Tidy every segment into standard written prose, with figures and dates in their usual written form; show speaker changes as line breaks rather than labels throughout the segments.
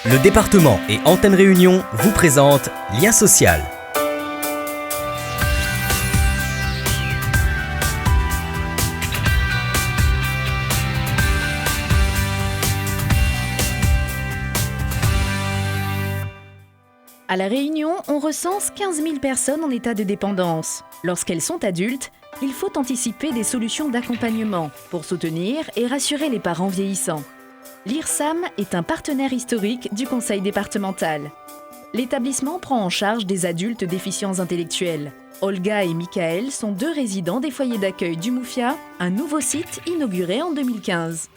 Le département et Antenne Réunion vous présentent Lien social.
À La Réunion, on recense 15 000 personnes en état de dépendance. Lorsqu'elles sont adultes, il faut anticiper des solutions d'accompagnement pour soutenir et rassurer les parents vieillissants. L'IRSAM est un partenaire historique du conseil départemental. L'établissement prend en charge des adultes déficients intellectuels. Olga et Michael sont deux résidents des foyers d'accueil du Moufia, un nouveau site inauguré en 2015.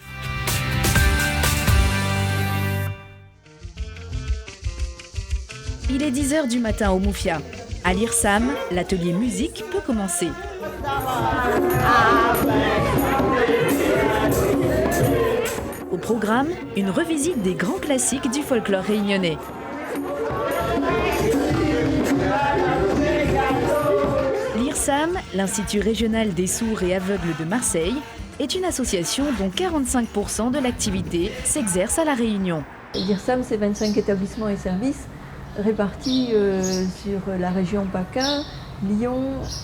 Il est 10h du matin au Moufia. À l'IRSAM, l'atelier musique peut commencer. Au programme, une revisite des grands classiques du folklore réunionnais. L'IRSAM, l'Institut régional des sourds et aveugles de Marseille, est une association dont 45% de l'activité s'exerce à La Réunion.
L'IRSAM, c'est 25 établissements et services répartis sur la région PACA, Lyon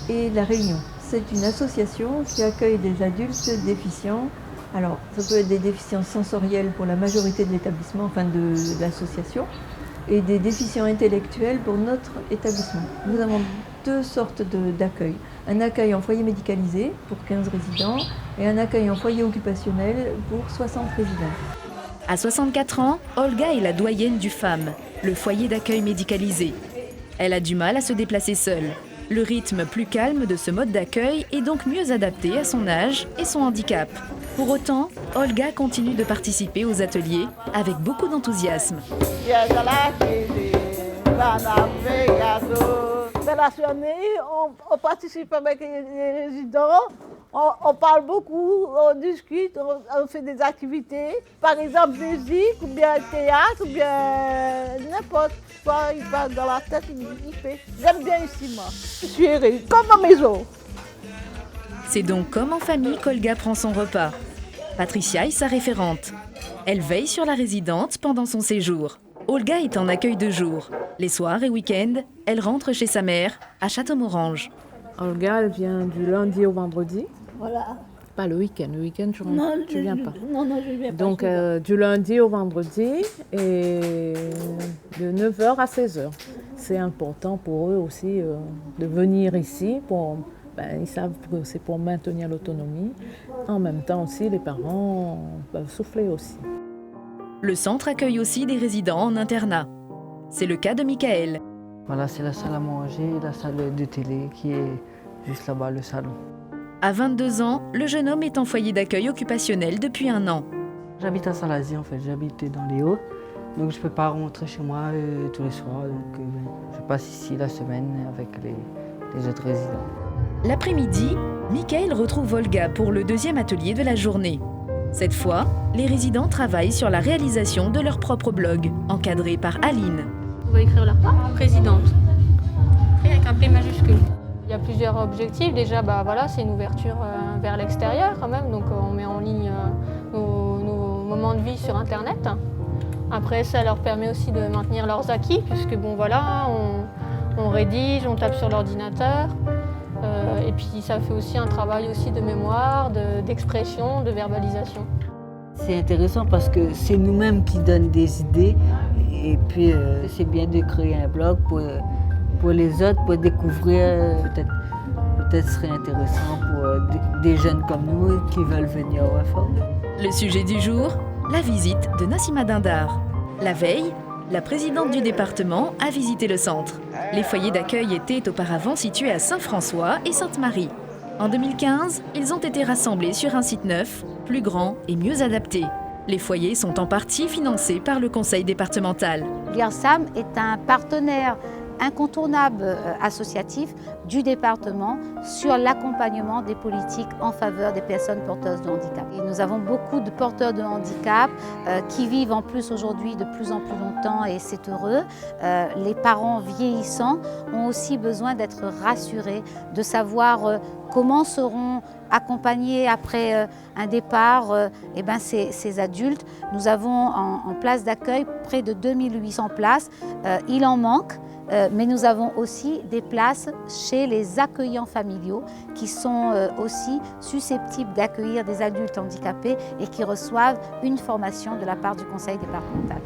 et La Réunion. C'est une association qui accueille des adultes déficients. Alors, ça peut être des déficiences sensorielles pour la majorité de l'établissement, enfin de l'association, et des déficients intellectuels pour notre établissement. Nous avons deux sortes d'accueil. Un accueil en foyer médicalisé pour 15 résidents et un accueil en foyer occupationnel pour 60 résidents.
À 64 ans, Olga est la doyenne du FAM, le foyer d'accueil médicalisé. Elle a du mal à se déplacer seule. Le rythme plus calme de ce mode d'accueil est donc mieux adapté à son âge et son handicap. Pour autant, Olga continue de participer aux ateliers avec beaucoup d'enthousiasme.
On participe avec les résidents, on parle beaucoup, on discute, on fait des activités. Par exemple, musique, ou bien théâtre, ou bien n'importe quoi, il passe dans la tête, il fait. J'aime bien ici, moi. Je suis heureuse, comme à maison.
C'est donc comme en famille qu'Olga prend son repas. Patricia est sa référente. Elle veille sur la résidente pendant son séjour. Olga est en accueil de jour. Les soirs et week-ends, elle rentre chez sa mère, à Châteaumorange.
Olga, elle vient du lundi au vendredi.
Voilà.
Pas le week-end tu viens pas.
Non, je viens pas.
Donc du lundi au vendredi et de 9h à 16h. C'est important pour eux aussi de venir ici ils savent que c'est pour maintenir l'autonomie. En même temps aussi, les parents peuvent souffler aussi.
Le centre accueille aussi des résidents en internat. C'est le cas de Michael.
Voilà, c'est la salle à manger, la salle de télé qui est juste là-bas, le salon.
À 22 ans, le jeune homme est en foyer d'accueil occupationnel depuis 1 an.
J'habite à Salazie en fait, j'habite dans les Hauts, donc je ne peux pas rentrer chez moi tous les soirs, donc je passe ici la semaine avec les autres résidents.
L'après-midi, Michael retrouve Olga pour le deuxième atelier de la journée. Cette fois, les résidents travaillent sur la réalisation de leur propre blog, encadré par Aline.
On va écrire là, présidente, avec un P majuscule. Il y a plusieurs objectifs. Déjà, c'est une ouverture vers l'extérieur quand même, donc on met en ligne nos moments de vie sur Internet. Après, ça leur permet aussi de maintenir leurs acquis, puisque on rédige, on tape sur l'ordinateur. Et puis ça fait aussi un travail aussi de mémoire, d'expression, de verbalisation.
C'est intéressant parce que c'est nous-mêmes qui donnons des idées et puis c'est bien de créer un blog pour les autres, pour découvrir, peut-être ce serait intéressant pour des jeunes comme nous qui veulent venir au Wafo.
Le sujet du jour, la visite de Nassima Dindar. La veille, la présidente du département a visité le centre. Les foyers d'accueil étaient auparavant situés à Saint-François et Sainte-Marie. En 2015, ils ont été rassemblés sur un site neuf, plus grand et mieux adapté. Les foyers sont en partie financés par le conseil départemental.
L'IRSAM est un partenaire incontournable associatif du département sur l'accompagnement des politiques en faveur des personnes porteuses de handicap. Et nous avons beaucoup de porteurs de handicap qui vivent en plus aujourd'hui de plus en plus longtemps et c'est heureux. Les parents vieillissants ont aussi besoin d'être rassurés, de savoir comment seront accompagnés après un départ ces adultes. Nous avons en place d'accueil près de 2800 places. Il en manque, mais nous avons aussi des places chez les accueillants familiaux qui sont aussi susceptibles d'accueillir des adultes handicapés et qui reçoivent une formation de la part du conseil départemental.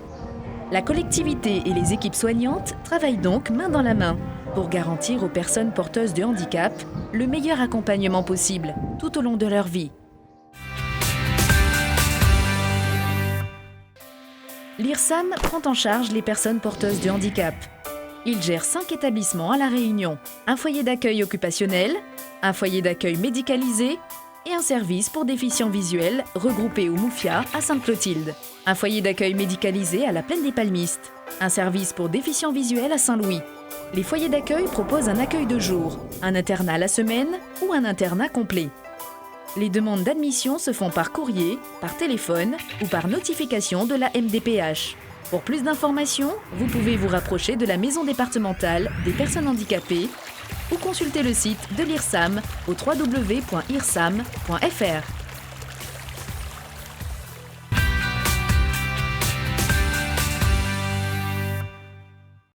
La collectivité et les équipes soignantes travaillent donc main dans la main pour garantir aux personnes porteuses de handicap le meilleur accompagnement possible tout au long de leur vie. L'IRSAM prend en charge les personnes porteuses de handicap. Il gère 5 établissements à La Réunion, un foyer d'accueil occupationnel, un foyer d'accueil médicalisé et un service pour déficients visuels regroupé au Moufia à Sainte-Clotilde, un foyer d'accueil médicalisé à la Plaine des Palmistes, un service pour déficients visuels à Saint-Louis. Les foyers d'accueil proposent un accueil de jour, un internat la semaine ou un internat complet. Les demandes d'admission se font par courrier, par téléphone ou par notification de la MDPH. Pour plus d'informations, vous pouvez vous rapprocher de la Maison départementale des personnes handicapées ou consulter le site de l'IRSAM au www.irsam.fr.